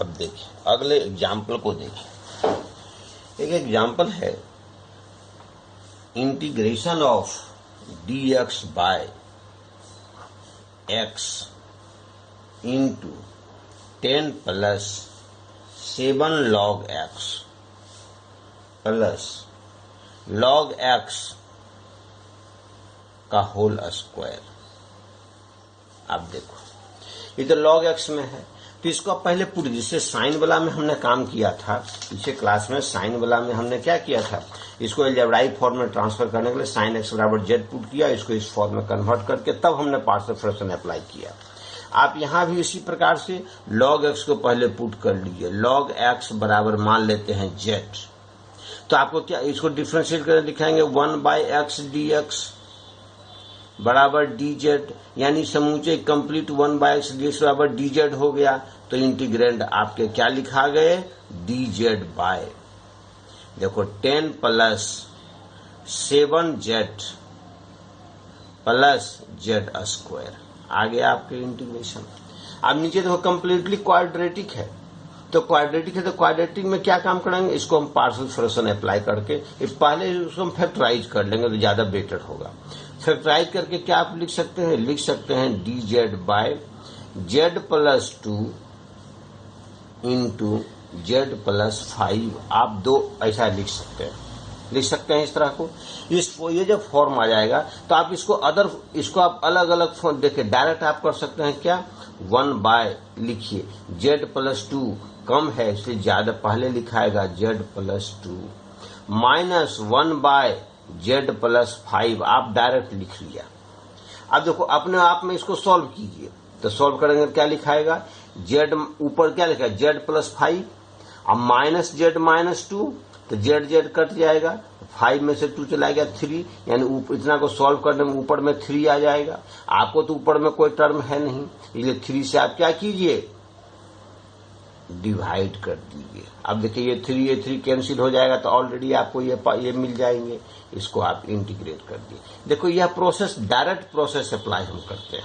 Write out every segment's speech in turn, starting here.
अब देखिए अगले एग्जाम्पल को देखिए। एक एग्जाम्पल है integration of dx by x into 10 plus 7 log x plus log x का होल स्क्वायर। आप देखो ये तो log x में है, तो इसको आप पहले पूरी, जिससे साइन वाला में हमने काम किया था पीछे क्लास में, साइन वाला में हमने क्या किया था, इसको अलजेब्राइक फॉर्म में ट्रांसफर करने के लिए साइन एक्स बराबर जेड पुट किया, इसको इस फॉर्म में कन्वर्ट करके तब हमने पार्शियल फ्रैक्शन अप्लाई किया। आप यहां भी इसी प्रकार से log x को पहले पुट कर लीजिए। log x बराबर मान लेते हैं जेड, तो आपको क्या इसको डिफ्रेंशिएट करके दिखाएंगे 1/x dx बराबर dz, यानी समूचे कंप्लीट 1/x dx बराबर dz हो गया। तो इंटीग्रेंड आपके क्या लिखा गए dz बाय, देखो 10 plus 7z plus z square आ गया आपके इंटीग्रेशन। अब नीचे देखो कंप्लीटली क्वाड्रेटिक है, तो क्वाड्रेटिक है तो क्वाड्रेटिक में क्या काम करेंगे, इसको हम पार्शियल फ्रैक्शन अप्लाई करके पहले उसको हम फैक्टराइज कर लेंगे तो ज्यादा बेटर होगा। फैक्टराइज करके क्या आप लिख सकते हैं, लिख सकते हैं dz by z plus 2 into z plus 5। आप दो ऐसा लिख सकते हैं इस तरह को। ये जब फॉर्म आ जाएगा तो आप इसको आप अलग अलग फॉर्म देखिए, डायरेक्ट आप कर सकते हैं क्या 1 बाय लिखिए z प्लस 2 कम है इसलिए ज्यादा पहले लिखाएगा z plus 2 minus 1 by z plus 5 आप डायरेक्ट लिख लिया। अब देखो अपने आप में इसको सॉल्व कीजिए, तो सॉल्व करेंगे क्या लिखाएगा z ऊपर क्या लिखा है z प्लस 5, अब माइनस z माइनस 2 तो z कट जाएगा, 5 में से 2 चला गया 3, यानी इतना को सॉल्व करने में ऊपर में 3 आ जाएगा। आपको तो ऊपर में कोई टर्म है नहीं, इसलिए 3 से आप क्या कीजिए डिवाइड कर दीजिए। अब देखिए ये 3 कैंसिल हो जाएगा तो ऑलरेडी आपको ये मिल जाएंगे, इसको आप इंटीग्रेट कर दिए। देखो यह प्रोसेस डायरेक्ट प्रोसेस अप्लाई हम करते हैं,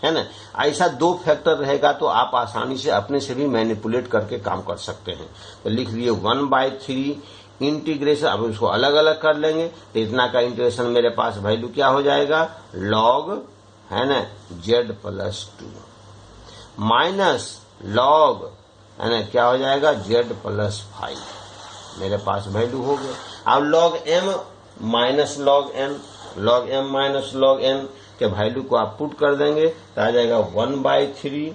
है ना। ऐसा 2 फैक्टर रहेगा तो आप आसानी से अपने से भी मैनिपुलेट करके काम कर सकते हैं। तो लिख लिए 1/3 इंटीग्रेशन, अब इसको अलग अलग कर लेंगे तो इतना का इंटीग्रेशन मेरे पास वैल्यू क्या हो जाएगा log, है ना, z प्लस 2 माइनस log, है ना, क्या हो जाएगा z प्लस 5 मेरे पास वैल्यू हो गया। अब log m minus log n, log m minus log n के वैल्यू को आप पुट कर देंगे तो आ जाएगा 1/3,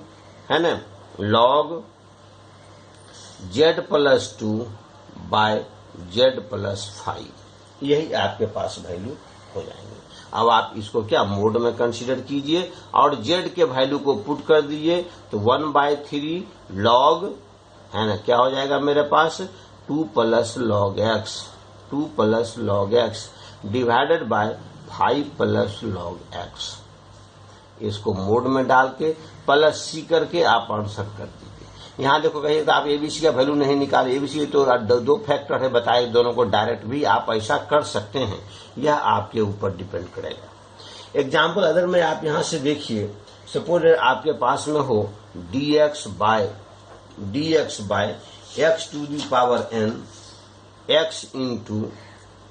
है ना, log z plus 2 by z plus 5, यही आपके पास वैल्यू हो जाएंगे। अब आप इसको क्या मोड में कंसीडर कीजिए और z के वैल्यू को पुट कर दीजिए तो 1/3 log, है ना, क्या हो जाएगा मेरे पास 2 plus log x divided by 5 plus log x। इसको मोड में डाल के प्लस c करके आप आंसर कर दीजिए। यहाँ देखो कहीं तो आप एबीसी का वैल्यू नहीं निकाले, एबीसी तो 2 फैक्टर है बताए, दोनों को डायरेक्ट भी आप ऐसा कर सकते हैं, यह आपके ऊपर डिपेंड करेगा। एग्जाम्पल अगर मैं आप यहाँ से देखिए, सपोज आपके पास में हो dx by x to the power n x into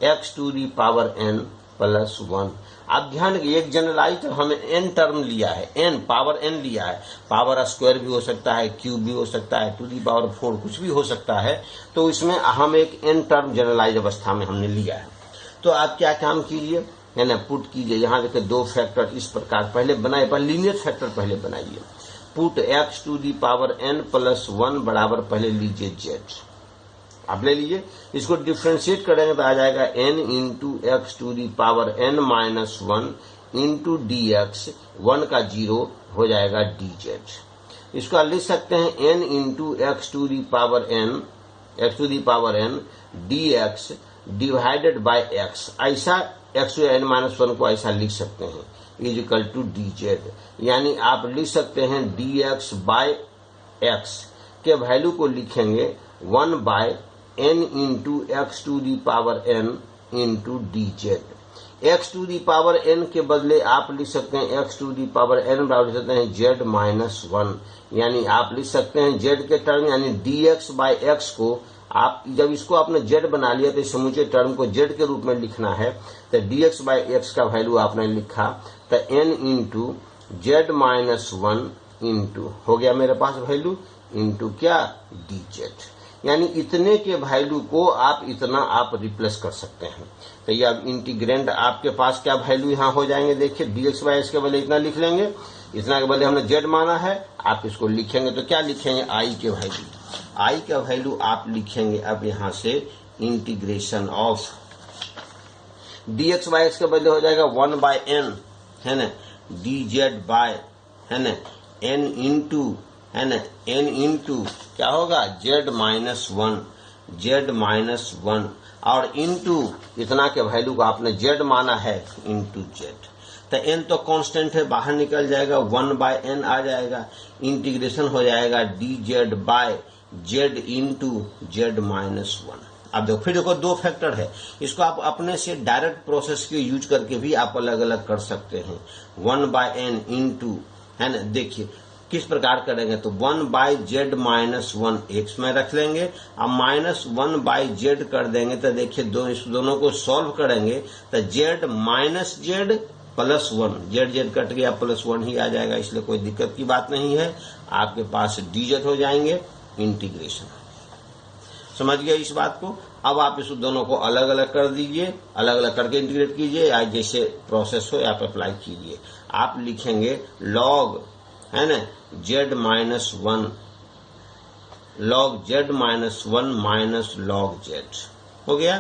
x to the power n plus 1। आप ध्यान रखिए एक जनरलाइज तो हमें n टर्म लिया है, n पावर n लिया है, पावर स्क्वायर भी हो सकता है, क्यूब भी हो सकता है, टू दी पावर 4 कुछ भी हो सकता है, तो इसमें हम एक n टर्म जनरलाइज अवस्था में हमने लिया है। तो आप क्या काम कीजिए, है ना, पुट कीजिए। यहाँ देखिए 2 फैक्टर इस प्रकार पहले बनाए, पर लीनियर फैक्टर पहले बनाइए। Put x to the power n plus 1 बराबर पहले लीजिए z, आप ले लीजिए। इसको डिफ्रेंशिएट करेंगे तो आ जाएगा n into x to the power n minus 1 into dx, 1 का 0 हो जाएगा dz। इसको लिख सकते हैं n into x to the power n dx divided by x। ऐसा x टू n माइनस 1 को ऐसा लिख सकते हैं इज इक्वल टू dz, यानी आप लिख सकते हैं dx बाय x के वैल्यू को लिखेंगे 1 by n into x to the power n into dz। X to the power n के बदले आप लिख सकते हैं x to the power n बराबर लिख सकते हैं जेड माइनस वन, यानी आप लिख सकते हैं जेड के टर्म यानी डी एक्स बाई एक्स को आप जब इसको आपने जेड बना लिया तो समूचे टर्म को जेड के रूप में लिखना है, तो डी एक्स बाई एक्स का वैल्यू आपने लिखा तो n into z minus one into हो गया मेरे पास वैल्यू इंटू क्या डी जेड, यानी इतने के वैल्यू को आप इतना आप रिप्लेस कर सकते हैं। तो ये अब इंटीग्रेंड आपके पास क्या वैल्यू यहाँ हो जाएंगे, देखिए डी एक्स बाई एक्स के बदले इतना लिख लेंगे, इतना के बदले हमने जेड माना है, आप इसको लिखेंगे तो क्या लिखेंगे आई के वैल्यू, आई का वैल्यू आप लिखेंगे अब यहाँ से integration of D x by x के बदले हो जाएगा 1 बाय एन है ना डी जेड बाय है ना एन इंटू है ना एन इंटू क्या होगा जेड माइनस वन और इंटू इतना के वैल्यू को आपने जेड माना है इंटू जेड, तो एन तो कांस्टेंट है बाहर निकल जाएगा 1 बाय एन आ जाएगा, इंटीग्रेशन हो जाएगा d z by z into z minus one. अब देखो फिर देखो दो फैक्टर है, इसको आप अपने से डायरेक्ट प्रोसेस के यूज करके भी आप अलग अलग कर सकते हैं। 1 बाय एन इंटू है ना, देखिए किस प्रकार करेंगे तो 1 by z minus one x में रख लेंगे, अब माइनस 1 बाय जेड कर देंगे, तो देखिए इस दोनों को सॉल्व करेंगे तो Z minus Z plus one, Z Z cut गया प्लस वन ही आ जाएगा, इसलिए कोई दिक्कत की बात नहीं है, आपके पास डी जेड हो जाएंगे इंटीग्रेशन। समझ गए इस बात को। अब आप इस दोनों को अलग अलग कर दीजिए, अलग अलग करके इंटीग्रेट कीजिए या जैसे प्रोसेस हो आप अप्लाई कीजिए। आप लिखेंगे लॉग है ना z minus one log z minus one minus log z हो गया,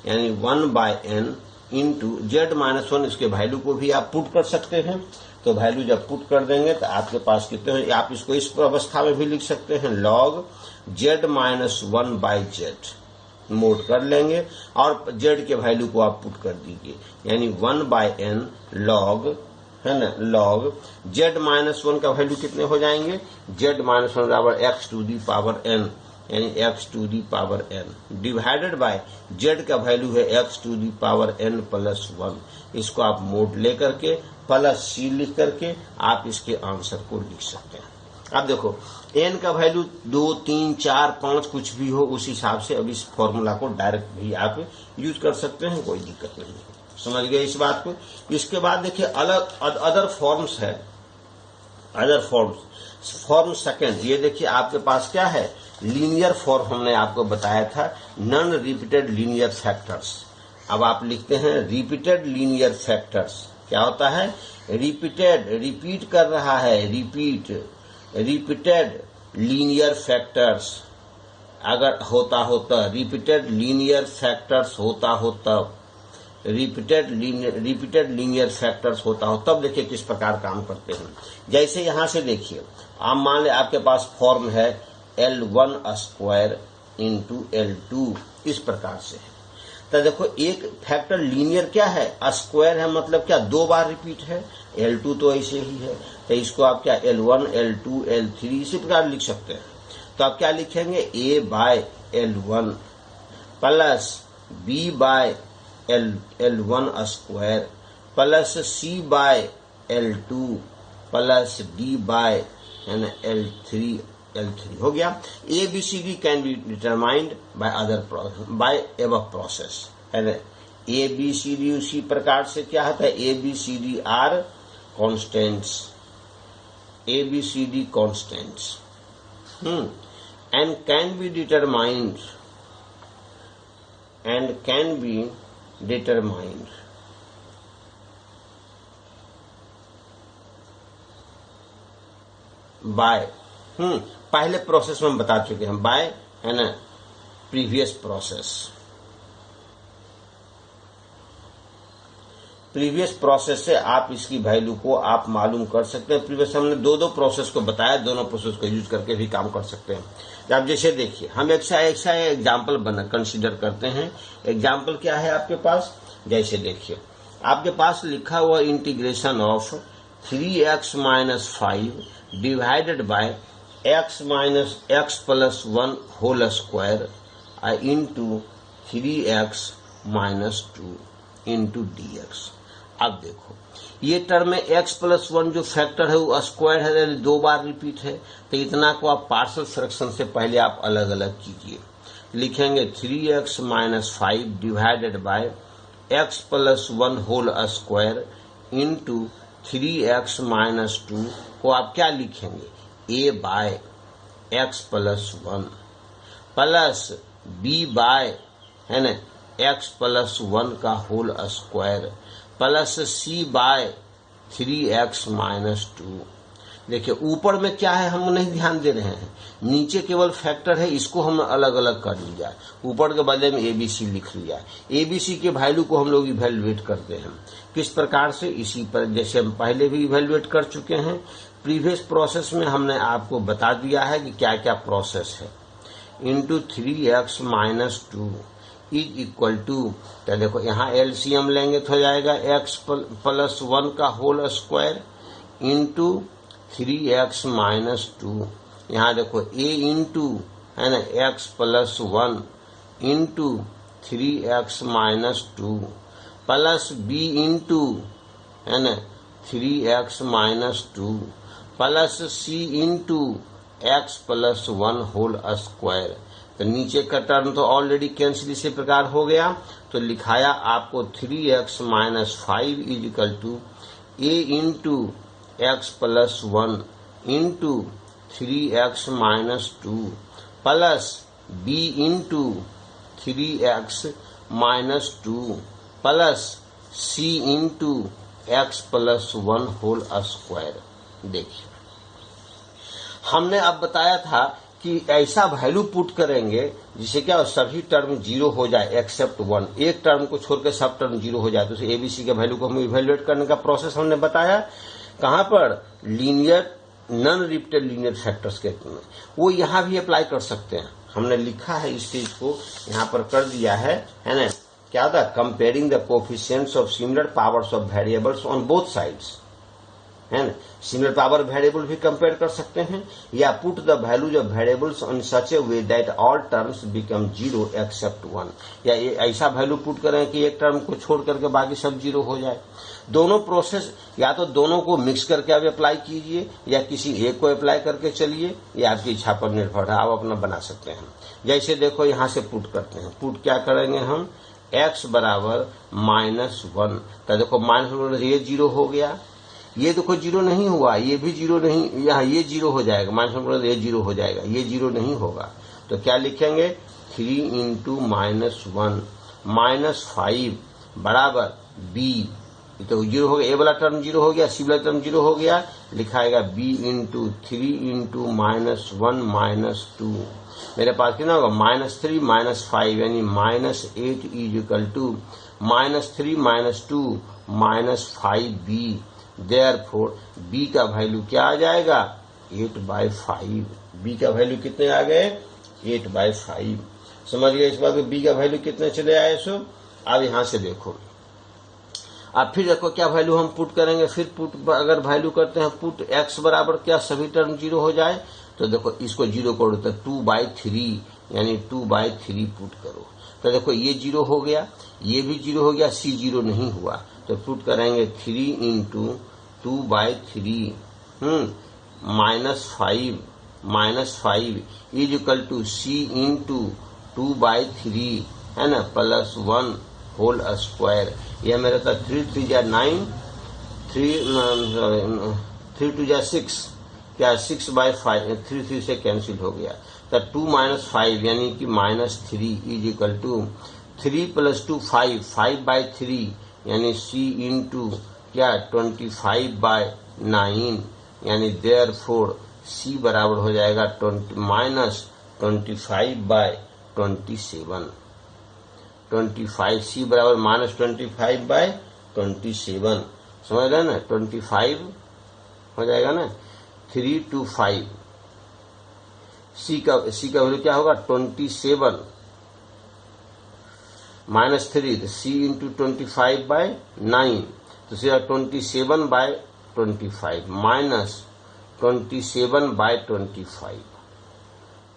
यानी 1 by n into z minus one, इसके वैल्यू को भी आप पुट कर सकते हैं, तो वैल्यू जब पुट कर देंगे तो आपके पास कितने हैं, आप इसको इस अवस्था में भी लिख सकते हैं log z minus one by Z mode कर लेंगे और जेड के वैल्यू को आप पुट कर दीजिए, यानी 1 बाय एन लॉग है ना लॉग जेड माइनस वन का वैल्यू कितने हो जाएंगे, जेड माइनस वन बराबर x to the power n, यानी x to the power n divided by z का वैल्यू है x to the power n plus one, इसको आप मोड लेकर के प्लस सी लिख करके आप इसके आंसर को लिख सकते हैं। अब देखो एन का वैल्यू 2, 3, 4, 5 कुछ भी हो उस हिसाब से अब इस फॉर्मूला को डायरेक्ट भी आप यूज कर सकते हैं, कोई दिक्कत नहीं है। समझ गए इस बात को। इसके बाद देखिए अलग अदर फॉर्म्स है, अदर फॉर्म्स फॉर्म सेकेंड, ये देखिए आपके पास क्या है लीनियर फॉर्म, हमने आपको बताया था नॉन रिपीटेड लीनियर फैक्टर्स। अब आप लिखते हैं रिपीटेड लीनियर फैक्टर्स, क्या होता है रिपीटेड, रिपीट कर रहा है, रिपीटेड लीनियर फैक्टर्स अगर होता हो तो, रिपीटेड लीनियर फैक्टर्स होता हो तब, रिपीटेड लीनियर फैक्टर्स होता हो तब देखिए किस प्रकार काम करते हैं। जैसे यहां से देखिए आप मान ले आपके पास फॉर्म है L1 स्क्वायर इंटू L2 इस प्रकार से है, तो देखो एक फैक्टर लीनियर क्या है स्क्वायर है, मतलब क्या 2 बार रिपीट है, L2 तो ऐसे ही है, तो इसको आप क्या L1 L2 L3 इसी प्रकार लिख सकते हैं। तो आप क्या लिखेंगे A by L1 plus B by L1 square plus C by L2 plus D by L3 हो गया। ABCD can be determined by above process है ना। ABCD उसी प्रकार से क्या होता है ABCD are constants, ABCD constants and can be determined by पहले प्रोसेस में हम बता चुके हैं बाय है ना प्रीवियस प्रोसेस से आप इसकी वैल्यू को आप मालूम कर सकते हैं। प्रीवियस हमने दो प्रोसेस को बताया, दोनों प्रोसेस को यूज करके भी काम कर सकते हैं। आप जैसे देखिए हम एक एग्जाम्पल कंसीडर करते हैं। एग्जाम्पल क्या है आपके पास, जैसे देखिए आपके पास लिखा हुआ integration of 3x minus 5 divided by x minus x plus 1 whole square into 3x minus 2 into d x. अब देखो ये टर्म में x प्लस 1 जो फैक्टर है वो स्क्वायर है, 2 बार रिपीट है, तो इतना को आप पार्शियल फ्रैक्शन से पहले आप अलग अलग कीजिए। लिखेंगे 3x minus 5 divided by x plus 1 whole square into 3x minus 2 को आप क्या लिखेंगे a by x plus 1 plus b by है ना x प्लस 1 का whole square plus c by 3x minus 2। देखिए ऊपर में क्या है हम नहीं ध्यान दे रहे हैं, नीचे केवल फैक्टर है, इसको हम अलग अलग कर लिया, ऊपर के बदले में एबीसी लिख लिया। एबीसी के वैल्यू को हम लोग इवेल्युएट करते हैं किस प्रकार से, इसी पर जैसे हम पहले भी इवेल्युएट कर चुके हैं, प्रीवियस प्रोसेस में हमने आपको बता दिया है कि क्या क्या प्रोसेस है। Into 3x minus 2 is equal to, तो देखो यहाँ एलसीएम लेंगे तो हो जाएगा x प्लस 1 का whole square into 3x minus 2। यहाँ देखो a इंटू है ना x plus 1 into 3x minus 2 plus b into है ना 3x minus 2 plus c into x plus 1 whole square. तो नीचे का टर्म तो ऑलरेडी कैंसिल इसी प्रकार हो गया, तो लिखाया आपको 3x minus 5 is equal to a into x plus 1 into 3x minus 2 plus b into 3x minus 2 plus c into x plus 1 whole square. देखिए हमने अब बताया था कि ऐसा वैल्यू पुट करेंगे जिससे क्या सभी टर्म 0 हो जाए एक्सेप्ट 1, एक टर्म को छोड़कर सब टर्म 0 हो जाए, तो एबीसी के वैल्यू को हम इवेल्युएट करने का प्रोसेस हमने बताया। कहां पर, linear non repeated linear factors के में, वो यहां भी अप्लाई कर सकते हैं। हमने लिखा है इस चीज को यहां पर कर दिया है ना, क्या था, comparing the coefficients of similar powers of variables on both sides, है ना, सिमिलर पावर वेरिएबल भी कंपेयर कर सकते हैं, या put the values of variables on such a way that all terms become 0 except 1, या ऐसा वैल्यू पुट करें कि एक टर्म को छोड़ करके बाकी सब 0 हो जाए। दोनों प्रोसेस या तो दोनों को मिक्स करके आप अप्लाई कीजिए या किसी एक को अप्लाई करके चलिए, ये आपकी इच्छा पर निर्भर है, आप अपना बना सकते हैं। जैसे देखो यहां से पुट करते हैं, पुट क्या करेंगे हम, x बराबर -1, तो देखो -1 ये 0 हो गया, ये देखो 0 नहीं हुआ, ये भी 0 नहीं, यहाँ ये 0 हो जाएगा, -1 ये 0 हो जाएगा, ये 0 नहीं होगा, तो क्या लिखेंगे 3 इंटू -1 -5 बराबर b, तो 0 हो गया, ए वाला टर्म 0 हो गया, सी वाला टर्म 0 हो गया, लिखाएगा b इंटू 3 इंटू -1 -2, मेरे पास कितना होगा -3 -5 यानी -8 is equal to -3 -2 -5b। Therefore b का वैल्यू क्या आ जाएगा 8/5, b का वैल्यू कितने आ गए 8/5। समझ गए इस बात को, b का वैल्यू कितने चले आए। सो अब यहां से देखो, अब फिर देखो क्या वैल्यू हम पुट करेंगे, फिर पुट अगर वैल्यू करते हैं पुट x बराबर क्या सभी टर्म 0 हो जाए, तो देखो इसको 0 करो तो 2/3 यानी 2/3 पुट करो, तो देखो ये 0 हो गया, ये भी 0 हो गया, c 0 नहीं हुआ, तो पुट करेंगे 3 into 2/3 -5 is equal to c into 2/3 है ना प्लस 1 होल स्क्वायर। यह मेरा था 3 3 जा 9, 3 2 जा 6, क्या 6/5, 3 3 से कैंसिल हो गया, तो 2 -5 यानी कि -3 इज इक्वल टू 3 + 2 5, 5/3 यानी c इंटू क्या 25/9 यानी देयरफॉर c बराबर हो जाएगा -25/27, 25 c बराबर -25/27, समझ रहे ना, 25 हो जाएगा ना, 3 to 5, c का वैल्यू क्या होगा 27 -3, तो c इंटू 25/9, तो सीधा 27/25 -27/25,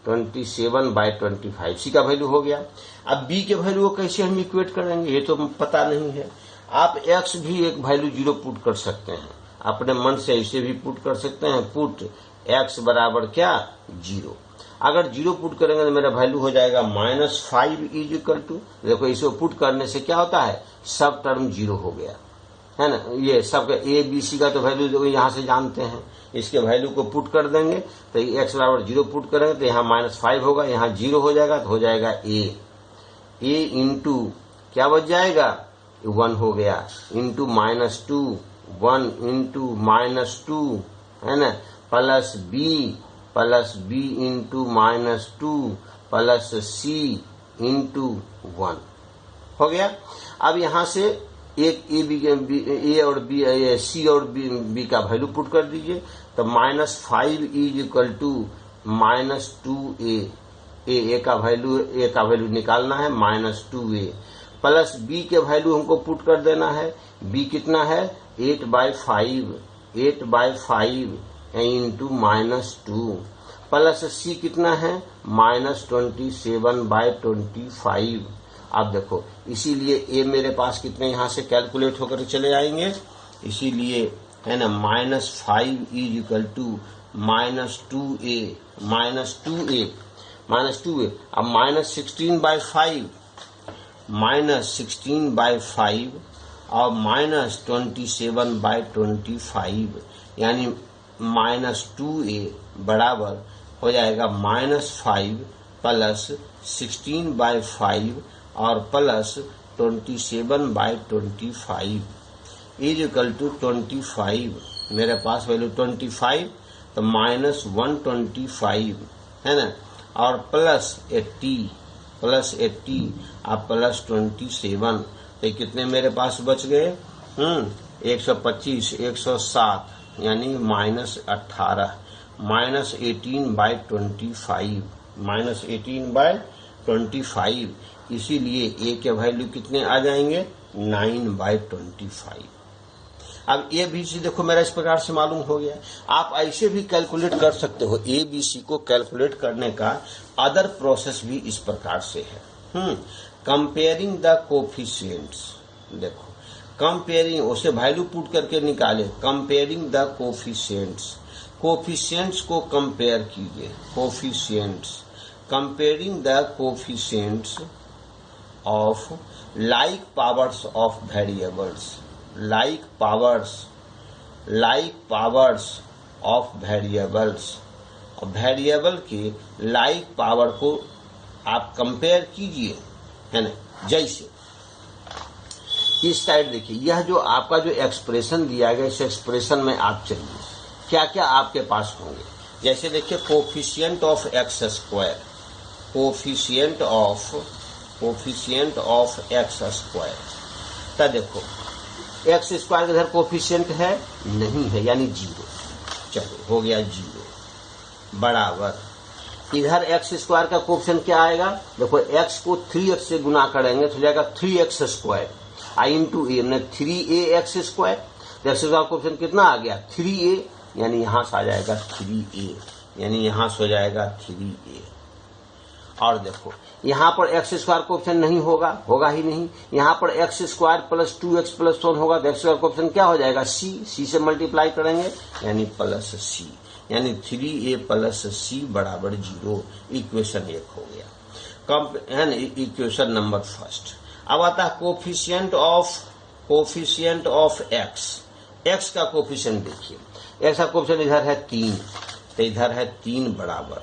27/25 सी का वैल्यू हो गया। अब बी के वैल्यू को कैसे हम इक्वेट करेंगे, ये तो पता नहीं है। आप एक्स भी एक वैल्यू 0 पुट कर सकते हैं, अपने मन से ऐसे भी पुट कर सकते हैं, पुट एक्स बराबर क्या 0। अगर 0 पुट करेंगे तो मेरा वैल्यू हो जाएगा -5 इज इक्वल टू, देखो इसे पुट करने से क्या होता है, सब टर्म 0 हो गया है ना। ये सब ए बी सी का तो वैल्यू यहाँ से जानते हैं, इसके वैल्यू को पुट कर देंगे तो एक्स बराबर 0 पुट करेंगे तो यहाँ -5 होगा, यहाँ 0 हो जाएगा तो हो जाएगा ए इंटू क्या बच जाएगा 1 हो गया, इंटू -2 1 इंटू -2 है ना, प्लस बी इंटू -2 प्लस सी इंटू 1 हो गया। अब यहाँ से एक ए और बी सी और बी का वैल्यू पुट कर दीजिए तो -5 इज इक्वल टू -2a, ए का वैल्यू निकालना है -2a, प्लस बी के वैल्यू हमको पुट कर देना है, बी कितना है 8/5 इंटू -2, प्लस सी कितना है -27/25। अब देखो इसीलिए ए मेरे पास कितने यहाँ से कैलकुलेट होकर चले आएंगे, इसीलिए है ना -5 इज इक्वल टू -2a अब -16/5 और -27/25 यानी -2a बराबर हो जाएगा -5 प्लस 16/5 और प्लस 27/25 इज इक्वल टू 25। मेरे पास वैल्यू 25 तो -125 है ना, और प्लस 80 और प्लस 27 तो कितने मेरे पास बच गए 125 107 यानी -18 -18/25 इसीलिए ए के वैल्यू कितने आ जाएंगे 9/25। अब ए बी सी देखो मेरा इस प्रकार से मालूम हो गया। आप ऐसे भी कैलकुलेट कर सकते हो, ए बी सी को कैलकुलेट करने का अदर प्रोसेस भी इस प्रकार से है। कंपेयरिंग द कोफिशिएंट्स, देखो कंपेयरिंग उसे वैल्यू पुट करके निकाले, कंपेयरिंग द कोफिशिएंट्स को कंपेयर कीजिए, comparing the coefficients of like powers of variables, like powers of variables, और वेरिएबल के लाइक पावर को आप कंपेयर कीजिए है ना। जैसे इस साइड देखिए, यह जो आपका जो एक्सप्रेशन दिया गया, इस एक्सप्रेशन में आप चलिए क्या क्या आपके पास होंगे। जैसे देखिए coefficient of x square, coefficient of x square, तो देखो एक्स स्क्वायर इधर कोफिशिएंट है नहीं है यानी 0, चलो हो गया 0 बराबर इधर एक्स स्क्वायर का कोफिशिएंट क्या आएगा, देखो एक्स को 3x से गुना करेंगे तो जाएगा 3x स्क्वायर आई इंटू ए, 3ax square, x square coefficient कितना आ गया 3a, यानी यहां से आ जाएगा 3a, यानी यहां से हो जाएगा 3a। और देखो यहाँ पर एक्स स्क्वायर कोफिशिएंट नहीं होगा ही नहीं, यहाँ पर x square plus 2x plus 1 होगा तो एक्स स्क्वायर कोफिशिएंट क्या हो जाएगा सी से मल्टीप्लाई करेंगे यानी प्लस सी, यानी 3a प्लस सी बराबर 0। इक्वेशन 1 हो गया, इक्वेशन नंबर फर्स्ट। अब आता है कोफिशिएंट ऑफ एक्स का कोफिशिएंट देखिए, एक्स का कोफिशिएंट इधर है 3 तो इधर है 3 बराबर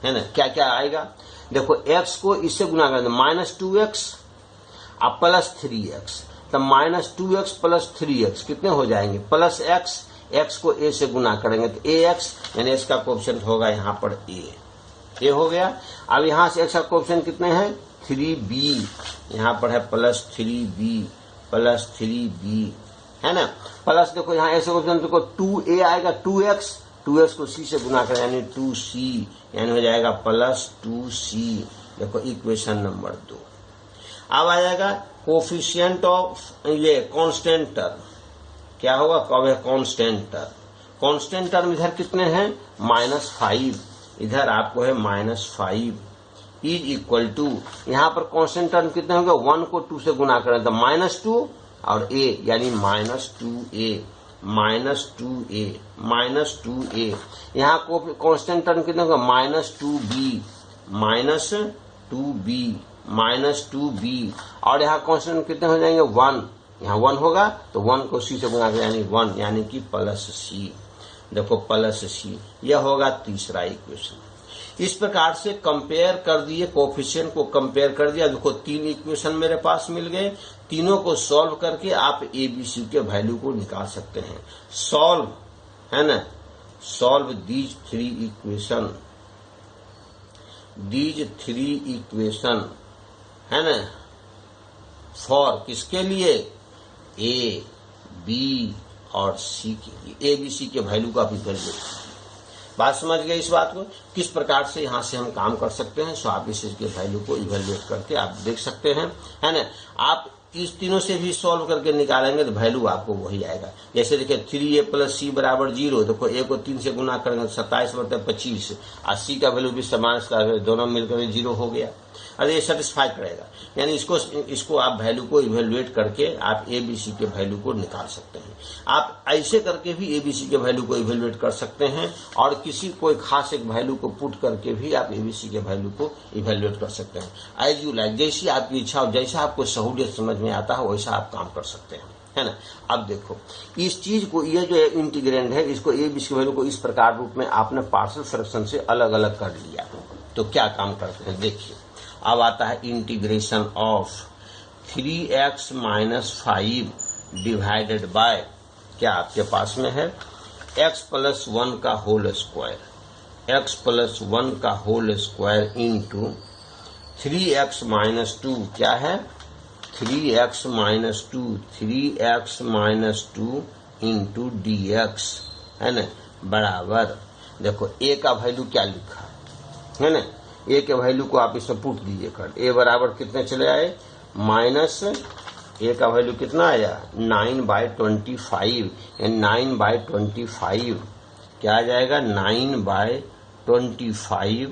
है ना, क्या क्या आएगा देखो एक्स को इससे गुना करेंगे -2x अब प्लस 3x, तो -2x प्लस 3x कितने हो जाएंगे प्लस x को a से गुना करेंगे तो ax, यानी x का कोफिशिएंट होगा यहाँ पर a हो गया। अब यहाँ से x का कोफिशिएंट कितने हैं 3b, यहाँ पर है प्लस 3b है ना, प्लस देखो यहाँ ऐसे कोफिशिएंट देखो 2a आएगा 2x को c से गुना करें यानी 2c, यानी हो जाएगा प्लस 2c। देखो इक्वेशन नंबर 2। अब आ जाएगा कोफिशिएंट ऑफ ये कांस्टेंट टर्म, क्या होगा कब है कांस्टेंट टर्म इधर कितने हैं -5, इधर आपको है -5 इज इक्वल टू, यहाँ पर कांस्टेंट टर्म कितने होंगे, 1 को 2 से गुना करें तो -2 और a यानी -2a, यहाँ को कांस्टेंट टर्म कितने होंगे, -2b और यहाँ कांस्टेंट कितने हो जाएंगे, 1, यहाँ 1 होगा तो 1 को c से गुना करें यानी 1 यानी कि +c। देखो +c, यह होगा तीसरा इक्वेशन। इस प्रकार से कंपेयर कर दिए, कोफिशिएंट को कंपेयर कर दिया। देखो 3 इक्वेशन मेरे पास मिल गए, तीनों को सॉल्व करके आप एबीसी के वैल्यू को निकाल सकते हैं। सॉल्व है ना, सॉल्व दीज थ्री इक्वेशन है ना, फॉर किसके लिए, ए बी और सी के लिए, एबीसी के वैल्यू का भी वैल्यू। बात समझ गए इस बात को, किस प्रकार से यहाँ से हम काम कर सकते हैं। सो आप इस के वैल्यू को इवेल्युएट करके आप देख सकते हैं, है ना। आप इस तीनों से भी सॉल्व करके निकालेंगे तो वैल्यू आपको वही आएगा। जैसे देखिए 3a + c = 0, देखो a को 3 से गुना करेंगे तो 27 × 25 और c का वैल्यू भी समान, दोनों मिलकर 0 हो गया। अरे ये सेटिस्फाई करेगा, यानी इसको आप वैल्यू को इवेल्युएट करके आप एबीसी के वैल्यू को निकाल सकते हैं। आप ऐसे करके भी एबीसी के वैल्यू को इवेल्युएट कर सकते हैं और किसी कोई खास एक वैल्यू को पुट करके भी आप एबीसी के वैल्यू को इवेल्युएट कर सकते हैं। एज यू लाइक, जैसी आपकी इच्छा हो, जैसा आपको सहूलियत समझ में आता है वैसा आप काम कर सकते हैं, है ना। अब देखो इस चीज को, ये जो इंटीग्रेंड है, इसको एबीसी के वैल्यू को इस प्रकार रूप में आपने पार्शियल फ्रैक्शन से अलग अलग कर लिया तो क्या काम करते हैं देखिए। अब आता है integration of 3x - 5 divided bye, क्या आपके पास में है, x + 1 का होल स्क्वायर, x + 1 का होल स्क्वायर इंटू 3x - 2, क्या है 3x - 2 इंटू dx, है ना, बराबर। देखो a का वैल्यू क्या लिखा है ना, a के वैल्यू को आप इसमें पुट दीजिए कर, a बराबर कितने चले आए, -a का वैल्यू कितना आया 9/25, 9/25 क्या आ जाएगा, 9/25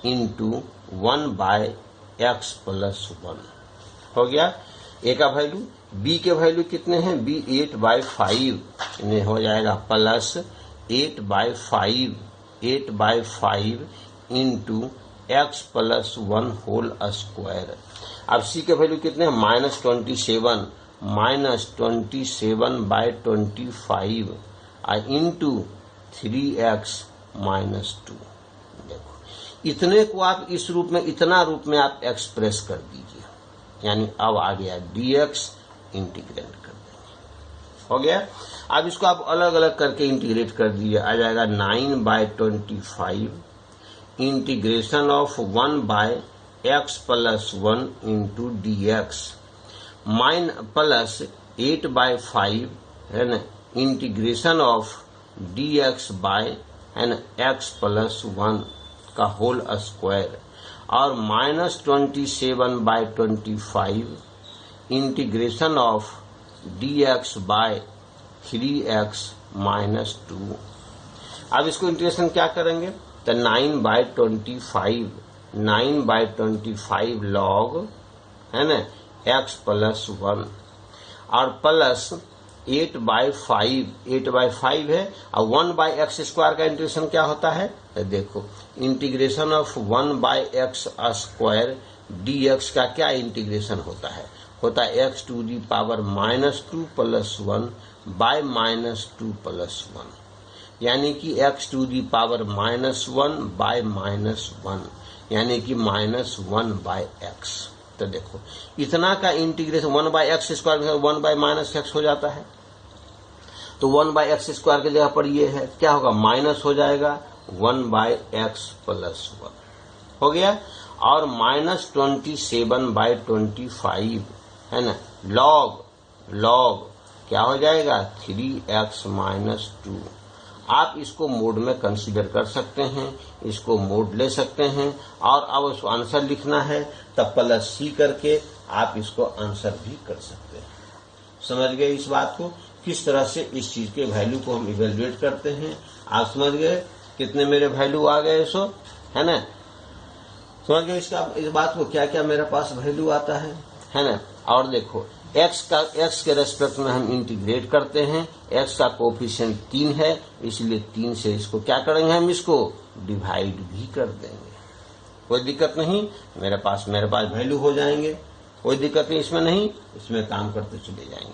इंटू 1/x + 1 हो गया a का वैल्यू। b के वैल्यू कितने हैं, b 8/5 हो जाएगा plus 8/5 into x + 1 whole square. अब c के वैल्यू कितने हैं, -27/25 इंटू 3x - 2। देखो इतने को आप इस रूप में, इतना रूप में आप एक्सप्रेस कर दीजिए, यानी अब आ गया dx, इंटीग्रेट कर देंगे, हो गया। अब इसको आप अलग अलग करके इंटीग्रेट कर दीजिए, आ जाएगा 9/25 integration of 1/x + 1 into dx plus 8/5 है ना, इंटीग्रेशन ऑफ dx बाय है ना x + 1 का होल स्क्वायर और -27/25 integration of dx bye 3x - 2। अब इसको इंटीग्रेशन क्या करेंगे तो 9/25 log है ना x + 1 और प्लस 8/5 है और 1/x² का इंटीग्रेशन क्या होता है तो देखो इंटीग्रेशन ऑफ 1/x² dx का क्या इंटीग्रेशन होता है x to the power -2 + 1 by -2 + 1, यानी कि x to the power -1 by -1 यानी कि -1/x। तो देखो इतना का इंटीग्रेशन 1/x² 1/-x हो जाता है, तो 1/x² की जगह पर ये है क्या होगा माइनस हो जाएगा 1/x + 1 हो गया और -27/25 है ना log क्या हो जाएगा 3x - 2। आप इसको मोड में कंसीडर कर सकते हैं, इसको मोड ले सकते हैं और अब उसको आंसर लिखना है तब +c करके आप इसको आंसर भी कर सकते हैं। समझ गए इस बात को, किस तरह से इस चीज के वैल्यू को हम इवेल्युएट करते हैं, आप समझ गए। कितने मेरे वैल्यू आ गए, सो है ना। समझ गए इस बात को, क्या क्या मेरे पास वैल्यू आता है ना। और देखो x के रेस्पेक्ट में हम इंटीग्रेट करते हैं, x का कोफिशिएंट 3 है, इसलिए 3 से इसको क्या करेंगे, हम इसको डिवाइड भी कर देंगे। कोई दिक्कत नहीं, मेरे पास वैल्यू हो जाएंगे, कोई दिक्कत नहीं इसमें, नहीं इसमें काम करते चले जाएंगे,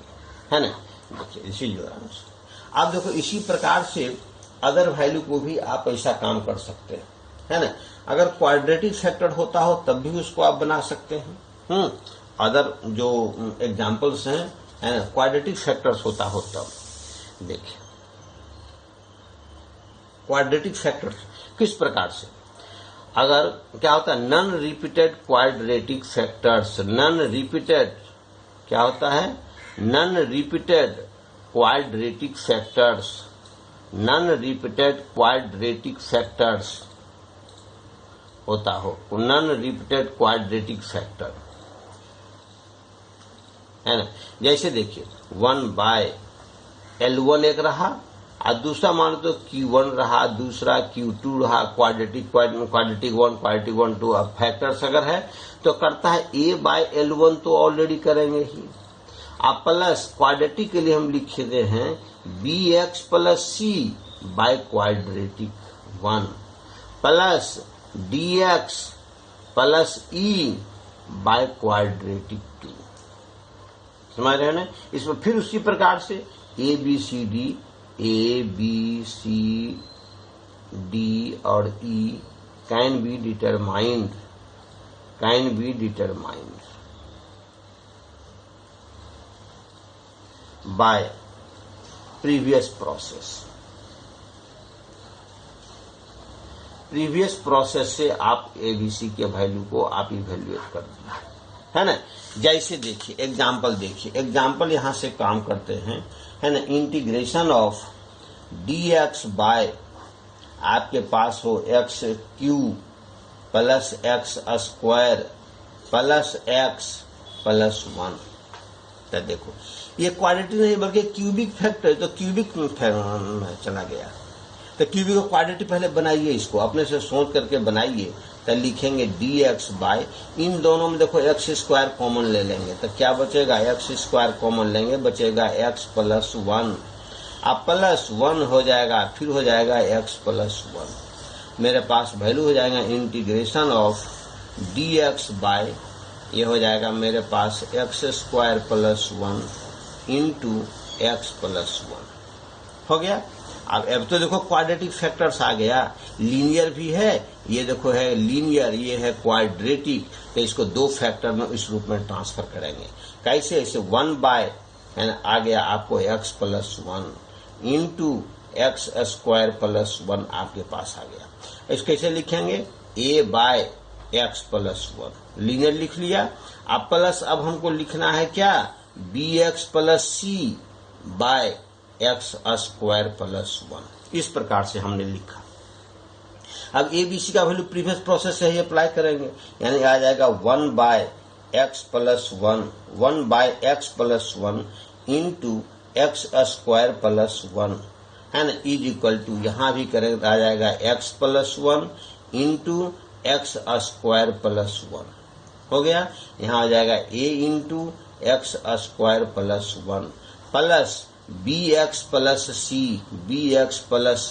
है ना। देखिए इसी दौरान आप देखो इसी प्रकार से अदर वैल्यू को भी आप ऐसा काम कर सकते हैं, है ना। अगर क्वाड्रेटिक फैक्टर होता हो तब भी उसको आप बना सकते हैं। अदर जो एग्जांपल्स हैं, है ना, क्वाड्रेटिक फैक्टर्स होता हो तब। देखिए क्वाड्रेटिक फैक्टर्स किस प्रकार से, अगर क्या होता है, non repeated quadratic factors, non repeated क्या होता है, non repeated quadratic factors, non repeated quadratic factors होता हो, नॉन रिपीटेड क्वाड्रेटिक फैक्टर, है ना। जैसे देखिए 1/L1 एक रहा, और दूसरा मान तो Q1 रहा, दूसरा Q2 रहा, क्वाड्रेटिक 1, क्वाड्रेटिक 2। अब फैक्टर्स अगर है तो करता है A/L1 तो ऑलरेडी करेंगे ही, अब प्लस क्वाड्रेटिक के लिए हम लिखे हैं BX + C by quadratic 1 plus DX + E by quadratic 2। समझ रहे हैं ना। इसमें फिर उसी प्रकार से ABCD और E can be determined bye previous process से आप ABC के वैल्यू को आप इवैल्यूएट कर दिया, है ना। जैसे देखिए एग्जाम्पल यहां से काम करते हैं, है ना। इंटीग्रेशन ऑफ dx बाय आपके पास हो x³ + x² + x + 1। तो देखो ये क्वाड्रेटिक नहीं बल्कि क्यूबिक फैक्टर है, तो क्यूबिक में चला गया। तो क्यूबिक को क्वाड्रेटिक पहले बनाइए, इसको अपने से सोच करके बनाइए। तो लिखेंगे dx बाय, इन दोनों में देखो x² कॉमन ले लेंगे तो क्या बचेगा, x² कॉमन लेंगे, बचेगा x + 1, अब +1 हो जाएगा, फिर हो जाएगा x + 1। मेरे पास वैल्यू हो जाएगा इंटीग्रेशन ऑफ dx बाय, ये हो जाएगा मेरे पास x² + 1 इंटू x + 1 हो गया। अब तो देखो क्वाड्रेटिक फैक्टर्स आ गया, लीनियर भी है, ये देखो है लीनियर, ये है क्वाड्रेटिक, तो इसको दो फैक्टर में इस रूप में ट्रांसफर करेंगे। कैसे, ऐसे 1/, आ गया आपको x + 1 इंटू x² + 1 आपके पास आ गया। इसको कैसे लिखेंगे, A/x + 1 लीनियर लिख लिया। अब प्लस, अब हमको लिखना है क्या, BX + C बाय x² + 1। इस प्रकार से हमने लिखा। अब ABC का वैल्यू प्रीवियस प्रोसेस से ही अप्लाई करेंगे, यानी आ जाएगा 1/x + 1, 1/x + 1 इंटू x² + 1, है ना, इज इक्वल टू, यहाँ भी करेंगे तो आ जाएगा x + 1 इंटू x² + 1 हो गया। यहाँ आ जाएगा A into x² + 1 plus BX +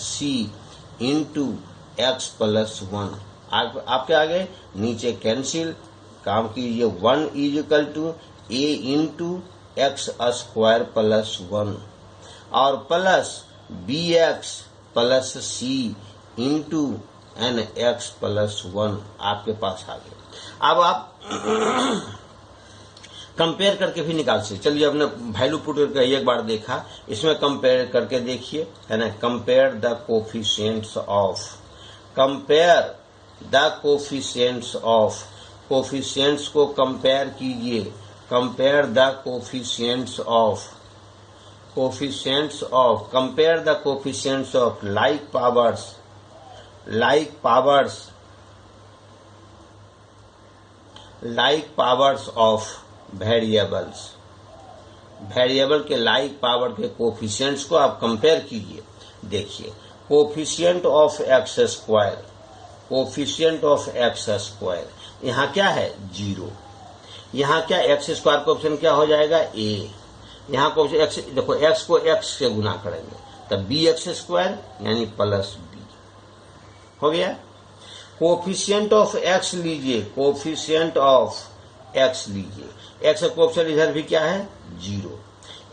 C into x + 1। आपके आगे नीचे कैंसिल, काम कीजिए, 1 is equal to A into x² + 1 और plus BX + C into x + 1 आपके पास आ गया। अब आप कंपेयर करके भी निकाल सकते। चलिए अपने वैल्यू पुट करके एक बार देखा, इसमें कंपेयर करके देखिए, है ना। Compare the coefficients of, coefficients को कंपेयर कीजिए। Compare the coefficients of like powers of variable के लाइक पावर के कोफिशिएंट्स को आप कंपेयर कीजिए। देखिए coefficient of x square, coefficient of x square, यहाँ क्या है 0, यहाँ क्या एक्स स्क्वायर कोफिशिएंट क्या हो जाएगा a, यहाँ कोफिशिएंट एक्स, देखो एक्स को एक्स से गुना करेंगे तब बी एक्स स्क्वायर यानी प्लस बी हो गया। कोफिशिएंट ऑफ एक्स लीजिए, कोफिशिएंट ऑफ एक्स लीजिए, एक्स का कोफिशिएंट इधर भी क्या है 0,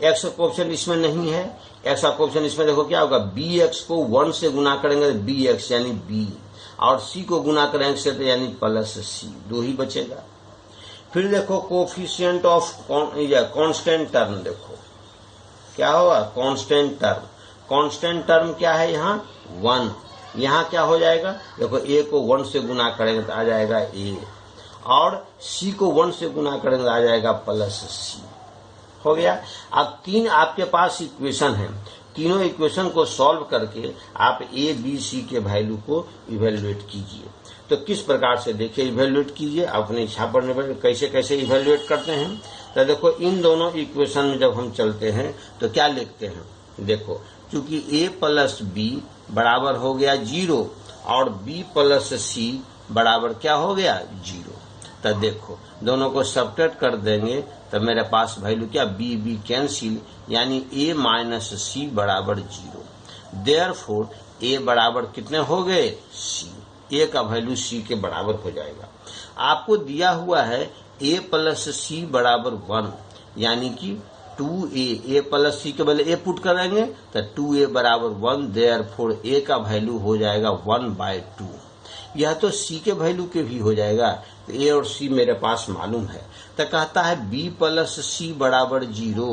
एक्स का कोफिशिएंट इसमें नहीं है, एक्स का कोफिशिएंट इसमें देखो क्या होगा बी एक्स को 1 से गुना करेंगे तो बी एक्स यानी बी, और सी को गुना करेंगे से तो यानी प्लस सी, 2 ही बचेगा। फिर देखो कोफिशिएंट ऑफ कांस्टेंट टर्म, देखो क्या होगा कांस्टेंट टर्म, कांस्टेंट टर्म क्या है यहाँ 1, यहाँ क्या हो जाएगा देखो a को 1 से गुना करेंगे तो आ जाएगा a, और c को 1 से गुना करेंगे तो आ जाएगा प्लस c, हो गया। अब 3 आपके पास इक्वेशन है, तीनों इक्वेशन को सॉल्व करके आप a b c के वैल्यू को इवेल्युएट कीजिए। तो किस प्रकार से देखिए इवेल्युएट कीजिए, अपनी इच्छा पर निर्भर कैसे कैसे इवेल्युएट करते हैं। तो देखो इन दोनों इक्वेशन में जब हम चलते हैं तो क्या लिखते हैं, देखो क्योंकि a प्लस बी बराबर हो गया 0 और b प्लस सी बराबर क्या हो गया 0, तो देखो दोनों को सब्ट्रैक्ट कर देंगे तो मेरे पास वैल्यू क्या b कैंसिल यानी a माइनस सी बराबर 0। देयरफॉर a बराबर कितने हो गए c, a का वैल्यू c के बराबर हो जाएगा। आपको दिया हुआ है a प्लस सी बराबर 1 यानी कि 2a, a प्लस सी के बदले a पुट करेंगे तो 2a बराबर 1, देयरफॉर a का वैल्यू हो जाएगा 1/2। यह तो c के वैल्यू के भी हो जाएगा, तो a और c मेरे पास मालूम है। तो कहता है b प्लस सी बराबर 0,